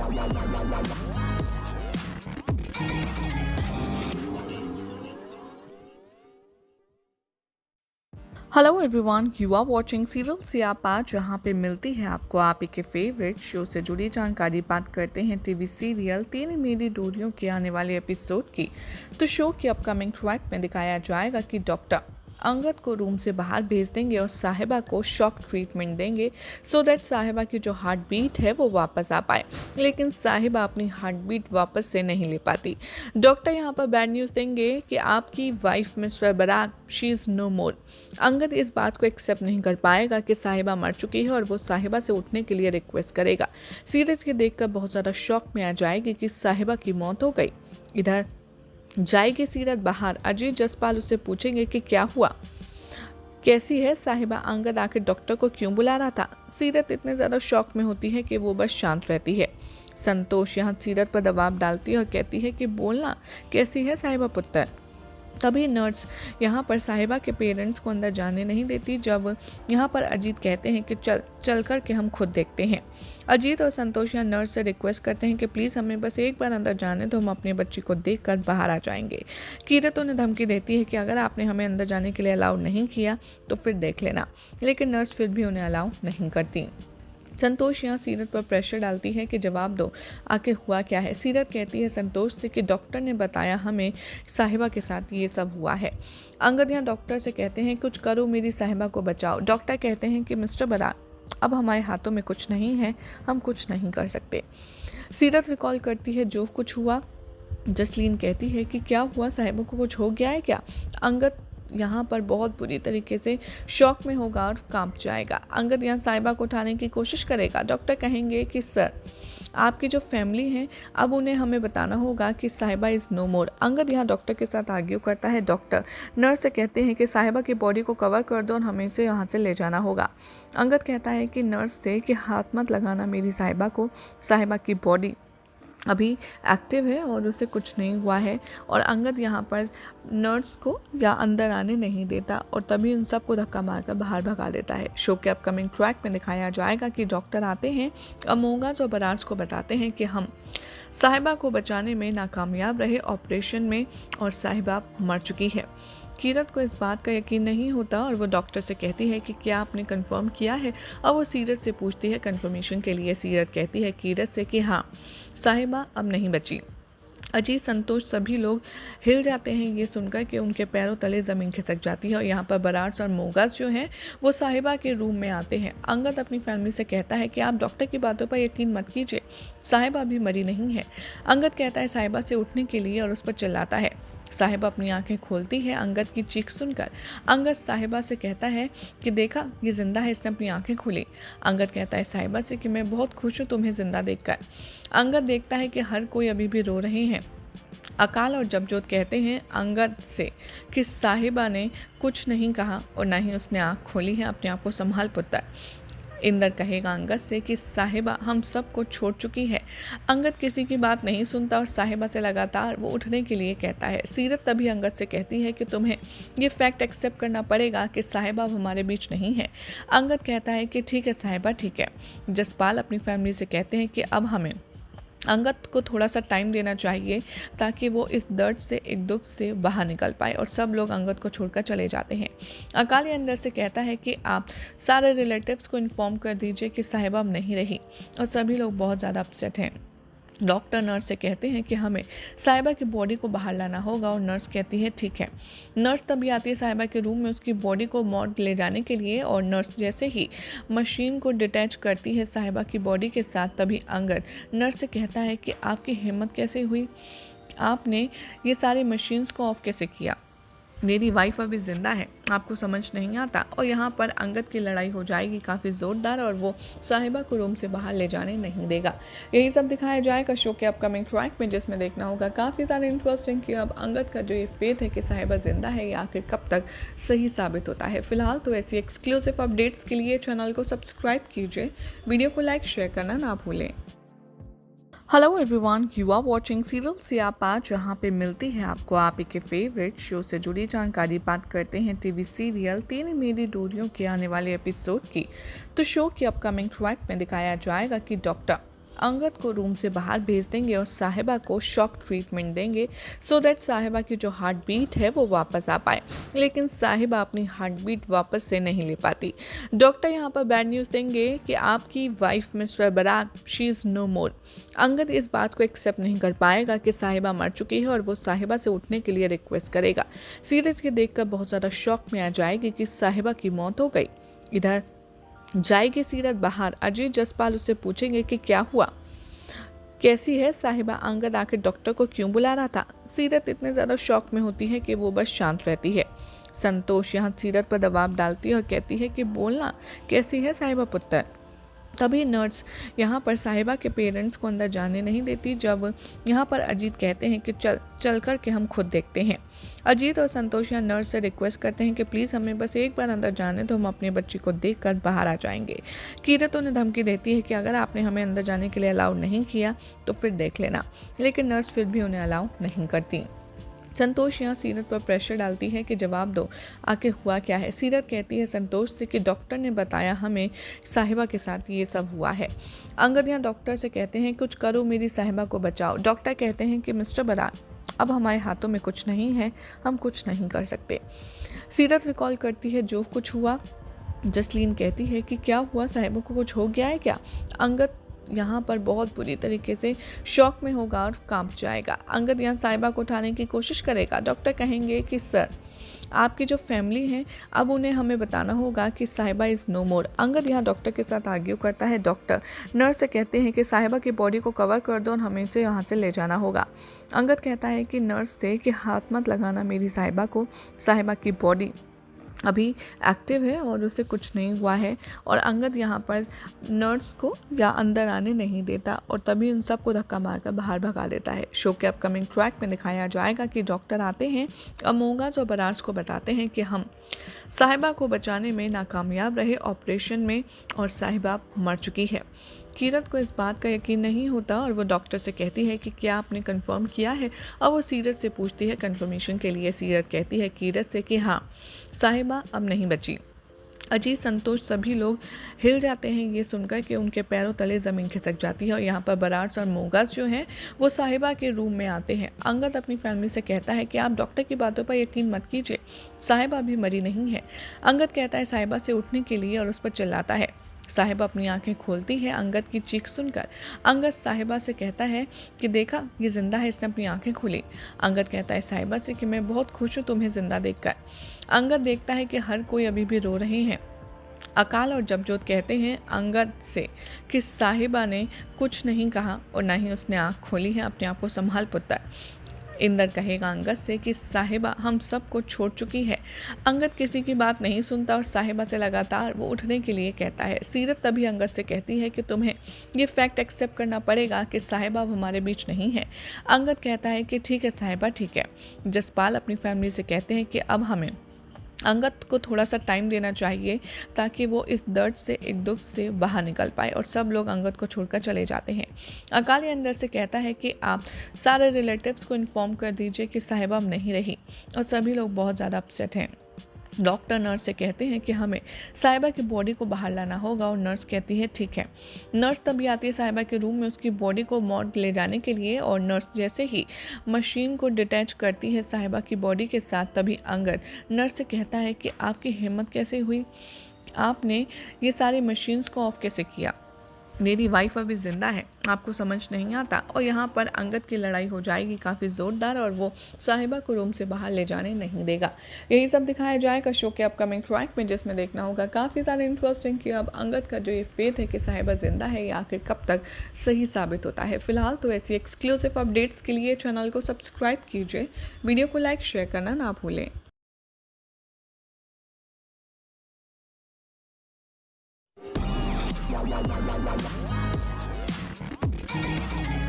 Hello everyone, you are watching serial Siyapa, जहां पे मिलती है आपको आप ही के फेवरेट शो से जुड़ी जानकारी। बात करते हैं टीवी सीरियल तेरी मेरी डोरियों के आने वाले एपिसोड की। तो शो की अपकमिंग ट्रैक में दिखाया जाएगा कि डॉक्टर अंगद को रूम से बाहर भेज देंगे और साहिबा को शॉक ट्रीटमेंट देंगे सो दैट साहिबा की जो हार्ट बीट है वो वापस आ पाए। लेकिन साहिबा अपनी हार्ट बीट वापस से नहीं ले पाती। डॉक्टर यहाँ पर बैड न्यूज़ देंगे कि आपकी wife mister Brar she is no more. Angad इस बात को एक्सेप्ट नहीं कर पाएगा कि साहिबा मर चुकी है और वो साहिबा से उठने के लिए रिक्वेस्ट करेगा। सीरत के देखकर बहुत ज़्यादा शॉक में आ जाएगी कि साहिबा की मौत हो गई। इधर जाएगी सीरत बाहर, अजीत जसपाल उससे पूछेंगे कि क्या हुआ, कैसी है साहिबा, अंगद आखिर डॉक्टर को क्यों बुला रहा था। सीरत इतने ज़्यादा शॉक में होती है कि वो बस शांत रहती है। संतोष यहाँ सीरत पर दबाव डालती है और कहती है कि बोलना, कैसी है साहिबा पुत्र। तभी नर्स यहाँ पर साहिबा के पेरेंट्स को अंदर जाने नहीं देती। जब यहाँ पर अजीत कहते हैं कि चल कर के हम खुद देखते हैं। अजीत और संतोष यहाँ नर्स से रिक्वेस्ट करते हैं कि प्लीज़ हमें बस एक बार अंदर जाने तो हम अपनी बच्ची को देखकर बाहर आ जाएंगे। कीरत उन्हें धमकी देती है कि अगर आपने हमें अंदर जाने के लिए अलाउ नहीं किया तो फिर देख लेना, लेकिन नर्स फिर भी उन्हें अलाउ नहीं करती। संतोष यहाँ सीरत पर प्रेशर डालती है कि जवाब दो, आखिर हुआ क्या है। सीरत कहती है संतोष से कि डॉक्टर ने बताया हमें साहिबा के साथ ये सब हुआ है। अंगद यहाँ डॉक्टर से कहते हैं कुछ करो, मेरी साहिबा को बचाओ। डॉक्टर कहते हैं कि मिस्टर बरार, अब हमारे हाथों में कुछ नहीं है, हम कुछ नहीं कर सकते। सीरत रिकॉल करती है जो कुछ हुआ। जसलीन कहती है कि क्या हुआ, साहिबा को कुछ हो गया है क्या। अंगद यहाँ पर बहुत बुरी तरीके से शॉक में होगा और कांप जाएगा। अंगद यहाँ साहिबा को उठाने की कोशिश करेगा। डॉक्टर कहेंगे कि सर, आपकी जो फैमिली है अब उन्हें हमें बताना होगा कि साहिबा इज़ नो मोर। अंगद यहाँ डॉक्टर के साथ आर्ग्यू करता है। डॉक्टर नर्स से कहते हैं कि साहिबा की बॉडी को कवर कर दो और हमें इसे यहाँ से ले जाना होगा। अंगद कहता है कि नर्स से कि हाथ मत लगाना मेरी साहिबा को, साहिबा की बॉडी अभी एक्टिव है और उसे कुछ नहीं हुआ है। और अंगद यहाँ पर नर्स को या अंदर आने नहीं देता और तभी उन सबको धक्का मारकर बाहर भगा देता है। शो के अपकमिंग ट्रैक में दिखाया जाएगा कि डॉक्टर आते हैं, अमोगास और बरार्स को बताते हैं कि हम साहिबा को बचाने में नाकामयाब रहे ऑपरेशन में और साहिबा मर चुकी है। कीरत को इस बात का यकीन नहीं होता और वो डॉक्टर से कहती है कि क्या आपने कंफर्म किया है, और वो सीरत से पूछती है कंफर्मेशन के लिए। सीरत कहती है कीरत से कि हाँ, साहिबा अब नहीं बची। अजीत, संतोष सभी लोग हिल जाते हैं ये सुनकर कि उनके पैरों तले ज़मीन खिसक जाती है। और यहाँ पर बरार्स और मोगास जो हैं वो साहिबा के रूम में आते हैं। अंगद अपनी फैमिली से कहता है कि आप डॉक्टर की बातों पर यकीन मत कीजिए, साहिबा अभी मरी नहीं है। अंगद कहता है साहिबा से उठने के लिए और उस पर चिल्लाता है। साहिबा अपनी आंखें खोलती है अंगद की चीख सुनकर। अंगद साहिबा से कहता है कि देखा, ये जिंदा है, इसने अपनी आंखें खोली। अंगद कहता है साहिबा से कि मैं बहुत खुश हूँ तुम्हें जिंदा देखकर। अंगद देखता है कि हर कोई अभी भी रो रहे हैं। अकाल और जबजोत कहते हैं अंगद से कि साहिबा ने कुछ नहीं कहा और ना ही उसने आँख खोली है, अपने आप को संभाल पुत्र। इंदर कहेगा अंगद से कि साहिबा हम सब को छोड़ चुकी है। अंगद किसी की बात नहीं सुनता और साहिबा से लगातार वो उठने के लिए कहता है। सीरत तभी अंगद से कहती है कि तुम्हें ये फैक्ट एक्सेप्ट करना पड़ेगा कि साहिबा अब हमारे बीच नहीं है। अंगद कहता है कि ठीक है साहिबा, ठीक है। जसपाल अपनी फैमिली से कहते हैं कि अब हमें अंगद को थोड़ा सा टाइम देना चाहिए ताकि वो इस दर्द से, एक दुख से बाहर निकल पाए, और सब लोग अंगद को छोड़कर चले जाते हैं। अकाली अंदर से कहता है कि आप सारे रिलेटिव्स को इन्फॉर्म कर दीजिए कि साहिबा अब नहीं रही, और सभी लोग बहुत ज़्यादा अपसेट हैं। डॉक्टर नर्स से कहते हैं कि हमें साहिबा की बॉडी को बाहर लाना होगा और नर्स कहती है ठीक है। नर्स तभी आती है साहिबा के रूम में उसकी बॉडी को मॉर्ग ले जाने के लिए, और नर्स जैसे ही मशीन को डिटैच करती है साहिबा की बॉडी के साथ, तभी अंगद नर्स से कहता है कि आपकी हिम्मत कैसे हुई, आपने ये सारी मशीन्स को ऑफ कैसे किया, मेरी वाइफ अभी ज़िंदा है, आपको समझ नहीं आता। और यहाँ पर अंगद की लड़ाई हो जाएगी काफ़ी ज़ोरदार और वो साहिबा को रूम से बाहर ले जाने नहीं देगा। यही सब दिखाया जाएगा शो के अपकमिंग ट्रैक में, जिसमें देखना होगा काफ़ी ज़्यादा इंटरेस्टिंग कि अब अंगद का जो ये फेथ है कि साहिबा ज़िंदा है, ये आखिर कब तक सही साबित होता है। फिलहाल तो ऐसी एक्सक्लूसिव अपडेट्स के लिए चैनल को सब्सक्राइब कीजिए, वीडियो को लाइक शेयर करना ना भूलें। Hello everyone, you are watching serial Siyapa, जहां पे मिलती है आपको आप ही के फेवरेट शो से जुड़ी जानकारी। बात करते हैं टीवी सीरियल तेरी मेरी डोरियों के आने वाले एपिसोड की। तो शो की अपकमिंग ट्रैक में दिखाया जाएगा कि डॉक्टर अंगद को रूम से बाहर भेज देंगे और साहिबा को शॉक ट्रीटमेंट देंगे सो दैट साहिबा की जो हार्ट बीट है वो वापस आ पाए। लेकिन साहिबा अपनी हार्ट बीट वापस से नहीं ले पाती। डॉक्टर यहाँ पर बैड न्यूज़ देंगे कि आपकी wife mister Brar she is no more. Angad इस बात को एक्सेप्ट नहीं कर पाएगा कि साहिबा मर चुकी है और वो साहिबा से उठने के लिए रिक्वेस्ट करेगा। सीरत के देखकर बहुत ज़्यादा शॉक में आ जाएगी कि साहिबा की मौत हो गई। इधर जाएगी सीरत बाहर, अजीत जसपाल उससे पूछेंगे कि क्या हुआ, कैसी है साहिबा, अंगद आखिर डॉक्टर को क्यों बुला रहा था। सीरत इतने ज़्यादा शॉक में होती है कि वो बस शांत रहती है। संतोष यहाँ सीरत पर दबाव डालती है और कहती है कि बोलना, कैसी है साहिबा पुत्र। तभी नर्स यहाँ पर साहिबा के पेरेंट्स को अंदर जाने नहीं देती। जब यहाँ पर अजीत कहते हैं कि चल कर के हम खुद देखते हैं। अजीत और संतोष यहाँ नर्स से रिक्वेस्ट करते हैं कि प्लीज़ हमें बस एक बार अंदर जाने तो हम अपने बच्ची को देखकर बाहर आ जाएंगे। कीरत उन्हें धमकी देती है कि अगर आपने हमें अंदर जाने के लिए अलाउ नहीं किया तो फिर देख लेना, लेकिन नर्स फिर भी उन्हें अलाउ नहीं करती। संतोष यहाँ सीरत पर प्रेशर डालती है कि जवाब दो, आखिर हुआ क्या है। सीरत कहती है संतोष से कि डॉक्टर ने बताया हमें साहिबा के साथ ये सब हुआ है। अंगद यहाँ डॉक्टर से कहते हैं कुछ करो, मेरी साहिबा को बचाओ। डॉक्टर कहते हैं कि मिस्टर बरार, अब हमारे हाथों में कुछ नहीं है, हम कुछ नहीं कर सकते। सीरत रिकॉल करती है जो कुछ हुआ। जसलीन कहती है कि क्या हुआ, साहिबा को कुछ हो गया है क्या। अंगद यहाँ पर बहुत बुरी तरीके से शॉक में होगा और कांप जाएगा। अंगद यहाँ साहिबा को उठाने की कोशिश करेगा। डॉक्टर कहेंगे कि सर, आपकी जो फैमिली है अब उन्हें हमें बताना होगा कि साहिबा इज़ नो मोर। अंगद यहाँ डॉक्टर के साथ आर्ग्यू करता है। डॉक्टर नर्स से कहते हैं कि साहिबा की बॉडी को कवर कर दो और हमें इसे यहाँ से ले जाना होगा। अंगद कहता है कि नर्स से कि हाथ मत लगाना मेरी साहिबा को, साहिबा की बॉडी अभी एक्टिव है और उसे कुछ नहीं हुआ है। और अंगद यहाँ पर नर्स को या अंदर आने नहीं देता और तभी उन सबको धक्का मारकर बाहर भगा देता है। शो के अपकमिंग ट्रैक में दिखाया जाएगा कि डॉक्टर आते हैं, अमोगास और बरार्स को बताते हैं कि हम साहिबा को बचाने में नाकामयाब रहे ऑपरेशन में और साहिबा मर चुकी है। कीरत को इस बात का यकीन नहीं होता और वो डॉक्टर से कहती है कि क्या आपने कंफर्म किया है, और वो सीरत से पूछती है कंफर्मेशन के लिए। सीरत कहती है कीरत से कि हाँ, साहिबा अब नहीं बची। अजीत, संतोष सभी लोग हिल जाते हैं ये सुनकर कि उनके पैरों तले ज़मीन खिसक जाती है। और यहाँ पर बरार्स और मोगास जो हैं वो साहिबा के रूम में आते हैं। अंगद अपनी फैमिली से कहता है कि आप डॉक्टर की बातों पर यकीन मत कीजिए, साहिबा अभी मरी नहीं है। अंगद कहता है साहिबा से उठने के लिए और उस पर चिल्लाता है। साहिबा अपनी आंखें खोलती है अंगद की चीख सुनकर। अंगद साहिबा से कहता है कि देखा, ये जिंदा है, इसने अपनी आंखें खोली। अंगद कहता है साहिबा से कि मैं बहुत खुश हूँ तुम्हें जिंदा देखकर। अंगद देखता है कि हर कोई अभी भी रो रहे हैं। अकाल और जबजोत कहते हैं अंगद से कि साहिबा ने कुछ नहीं कहा और ना ही उसने आँख खोली है, अपने आप को संभाल पुत्र। इंदर कहेगा अंगद से कि साहिबा हम सबको छोड़ चुकी है। अंगद किसी की बात नहीं सुनता और साहिबा से लगातार वो उठने के लिए कहता है। सीरत तभी अंगद से कहती है कि तुम्हें ये फैक्ट एक्सेप्ट करना पड़ेगा कि साहिबा अब हमारे बीच नहीं है। अंगद कहता है कि ठीक है साहिबा, ठीक है। जसपाल अपनी फैमिली से कहते हैं कि अब हमें अंगद को थोड़ा सा टाइम देना चाहिए ताकि वो इस दर्द से, एक दुख से बाहर निकल पाए, और सब लोग अंगद को छोड़कर चले जाते हैं। अकाली अंदर से कहता है कि आप सारे रिलेटिव्स को इन्फॉर्म कर दीजिए कि साहिबा अब नहीं रही, और सभी लोग बहुत ज़्यादा अपसेट हैं। डॉक्टर नर्स से कहते हैं कि हमें साहिबा की बॉडी को बाहर लाना होगा और नर्स कहती है ठीक है। नर्स तभी आती है साहिबा के रूम में उसकी बॉडी को मॉर्ग ले जाने के लिए, और नर्स जैसे ही मशीन को डिटैच करती है साहिबा की बॉडी के साथ, तभी अंगद नर्स से कहता है कि आपकी हिम्मत कैसे हुई, आपने ये सारी मशीन्स को ऑफ कैसे किया, मेरी वाइफ अभी ज़िंदा है, आपको समझ नहीं आता। और यहाँ पर अंगद की लड़ाई हो जाएगी काफ़ी ज़ोरदार और वो साहिबा को रूम से बाहर ले जाने नहीं देगा। यही सब दिखाया जाएगा शो के अपकमिंग ट्रैक में, जिसमें देखना होगा काफ़ी सारे इंटरेस्टिंग कि अब अंगद का जो ये फेथ है कि साहिबा ज़िंदा है, ये आखिर कब तक सही साबित होता है। फिलहाल तो ऐसी एक्सक्लूसिव अपडेट्स के लिए चैनल को सब्सक्राइब कीजिए, वीडियो को लाइक शेयर करना ना भूलें। Thank you.